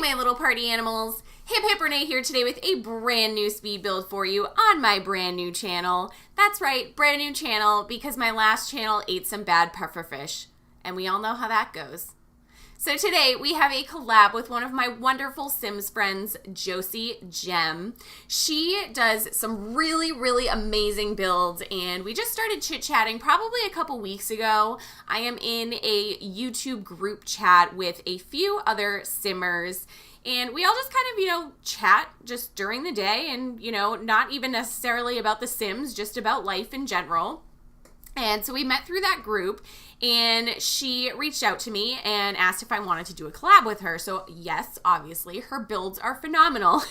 my little party animals. hiphiprenee here today with a brand new speed build for you on my brand new channel. That's right, brand new channel because my last channel ate some bad pufferfish. And we all know how that goes. So today we have a collab with one of my wonderful Sims friends, JosieGem. She does some really amazing builds and we just started chit-chatting probably a couple weeks ago. I am in a YouTube group chat with a few other Simmers and we all just kind of, chat just during the day and, not even necessarily about the Sims, just about life in general. And so we met through that group and she reached out to me and asked if I wanted to do a collab with her. So yes, obviously, her builds are phenomenal.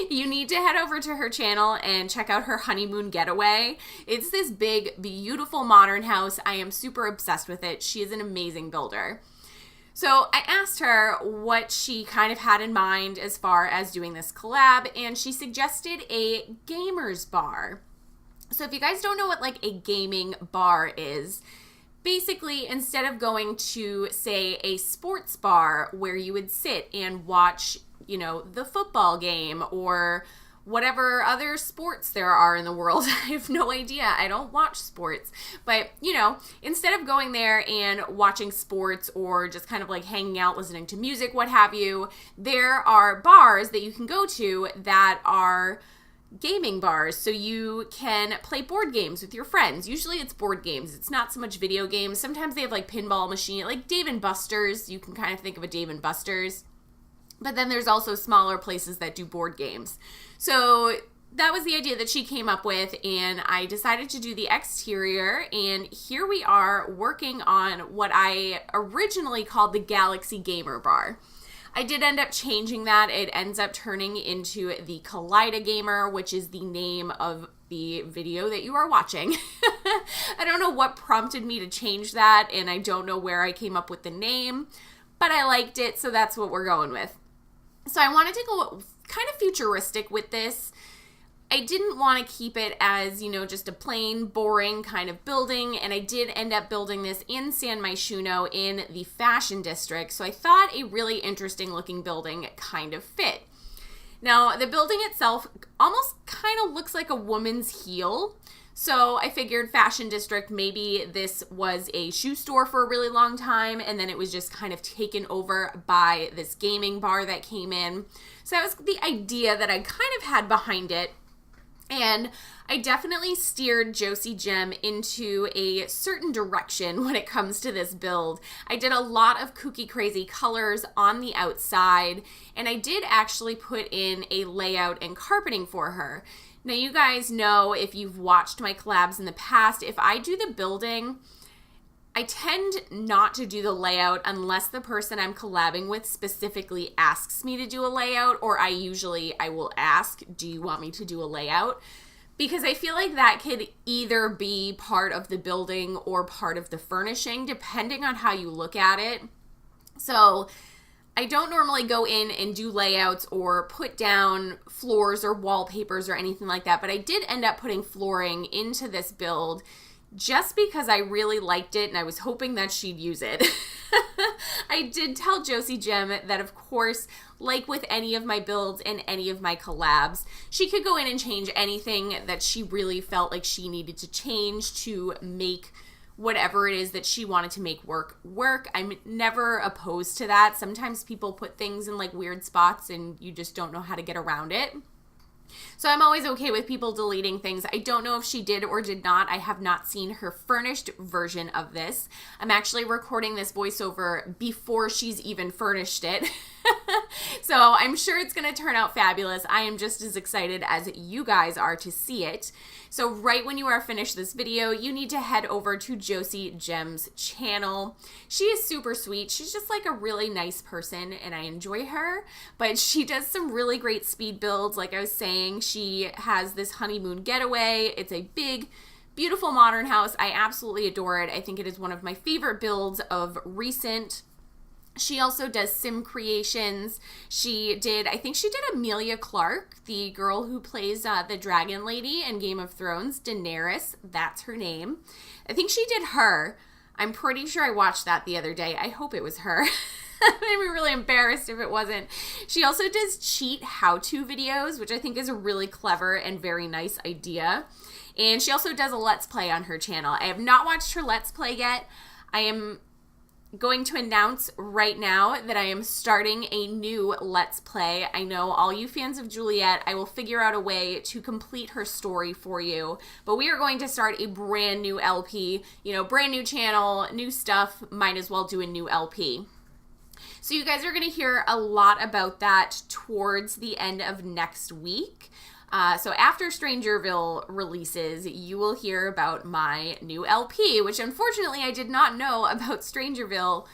You need to head over to her channel and check out her honeymoon getaway. It's this big, beautiful modern house. I am super obsessed with it. She is an amazing builder. So I asked her what she kind of had in mind as far as doing this collab, and she suggested a gamer's bar. So if you guys don't know what like a gaming bar is, basically instead of going to say a sports bar where you would sit and watch, the football game or whatever other sports there are in the world. I have no idea. I don't watch sports. But, instead of going there and watching sports or just kind of like hanging out, listening to music, what have you, there are bars that you can go to that are gaming bars, so you can play board games with your friends. Usually it's board games. It's not so much video games. Sometimes they have like pinball machine, like Dave & Buster's. You can kind of think of a Dave & Buster's. But then there's also smaller places that do board games. So that was the idea that she came up with, and I decided to do the exterior, and here we are working on what I originally called the Galaxy Gamer Bar. I did end up changing that. It ends up turning into the Kaleidegamer, which is the name of the video that you are watching. I don't know what prompted me to change that, and I don't know where I came up with the name, but I liked it, so that's what we're going with. So I wanted to go kind of futuristic with this. I didn't want to keep it as, just a plain, boring kind of building, and I did end up building this in San Myshuno in the fashion district, so I thought a really interesting looking building kind of fit. Now, the building itself almost kind of looks like a woman's heel, so I figured fashion district, maybe this was a shoe store for a really long time, and then it was just kind of taken over by this gaming bar that came in. So that was the idea that I kind of had behind it. And I definitely steered JosieGem into a certain direction when it comes to this build. I did a lot of kooky crazy colors on the outside, and I did actually put in a layout and carpeting for her. Now you guys know, if you've watched my collabs in the past, if I do the building, I tend not to do the layout unless the person I'm collabing with specifically asks me to do a layout, or I will ask, do you want me to do a layout? Because I feel like that could either be part of the building or part of the furnishing, depending on how you look at it. So I don't normally go in and do layouts or put down floors or wallpapers or anything like that, but I did end up putting flooring into this build just because I really liked it and I was hoping that she'd use it. I did tell JosieGem that, of course, like with any of my builds and any of my collabs, she could go in and change anything that she really felt like she needed to change to make whatever it is that she wanted to make work. I'm never opposed to that. Sometimes people put things in like weird spots and you just don't know how to get around it. So I'm always okay with people deleting things. I don't know if she did or did not. I have not seen her furnished version of this. I'm actually recording this voiceover before she's even furnished it. So I'm sure it's going to turn out fabulous. I am just as excited as you guys are to see it. So right when you are finished this video, you need to head over to JosieGem's channel. She is super sweet. She's just like a really nice person and I enjoy her, but she does some really great speed builds. Like I was saying, she has this honeymoon getaway. It's a big, beautiful modern house. I absolutely adore it. I think it is one of my favorite builds of recent. She also does sim creations. I think she did Emilia Clarke, the girl who plays the dragon lady in Game of Thrones, Daenerys, that's her name. I think she did her. I'm pretty sure I watched that the other day. I hope it was her. I'd be really embarrassed if it wasn't. She also does cheat how-to videos, which I think is a really clever and very nice idea. And she also does a Let's Play on her channel. I have not watched her Let's Play yet. I am going to announce right now that I am starting a new Let's Play. I know all you fans of Juliet, I will figure out a way to complete her story for you. But we are going to start a brand new LP. You know, brand new channel, new stuff, might as well do a new LP. So you guys are going to hear a lot about that towards the end of next week. So after Strangerville releases, you will hear about my new LP, which unfortunately I did not know about Strangerville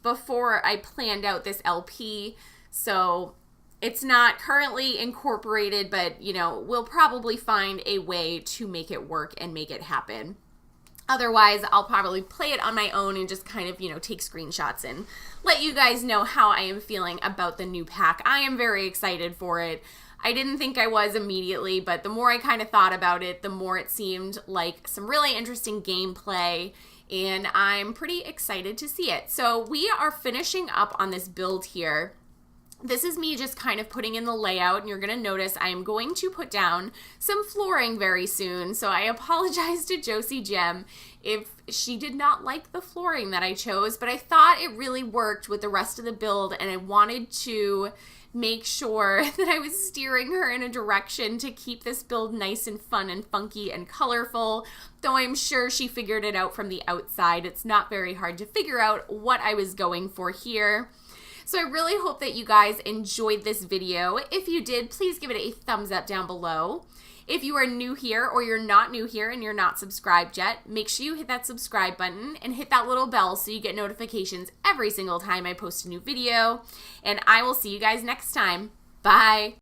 before I planned out this LP. So it's not currently incorporated, but, you know, we'll probably find a way to make it work and make it happen. Otherwise, I'll probably play it on my own and just kind of, you know, take screenshots and let you guys know how I am feeling about the new pack. I am very excited for it. I didn't think I was immediately, but the more I kind of thought about it, the more it seemed like some really interesting gameplay, and I'm pretty excited to see it. So we are finishing up on this build here. This is me just kind of putting in the layout, and you're going to notice I am going to put down some flooring very soon, so I apologize to JosieGem if she did not like the flooring that I chose, but I thought it really worked with the rest of the build, and I wanted to make sure that I was steering her in a direction to keep this build nice and fun and funky and colorful, though I'm sure she figured it out from the outside. It's not very hard to figure out what I was going for here. So I really hope that you guys enjoyed this video. If you did, please give it a thumbs up down below. If you are new here or you're not new here and you're not subscribed yet, make sure you hit that subscribe button and hit that little bell so you get notifications every single time I post a new video. And I will see you guys next time. Bye.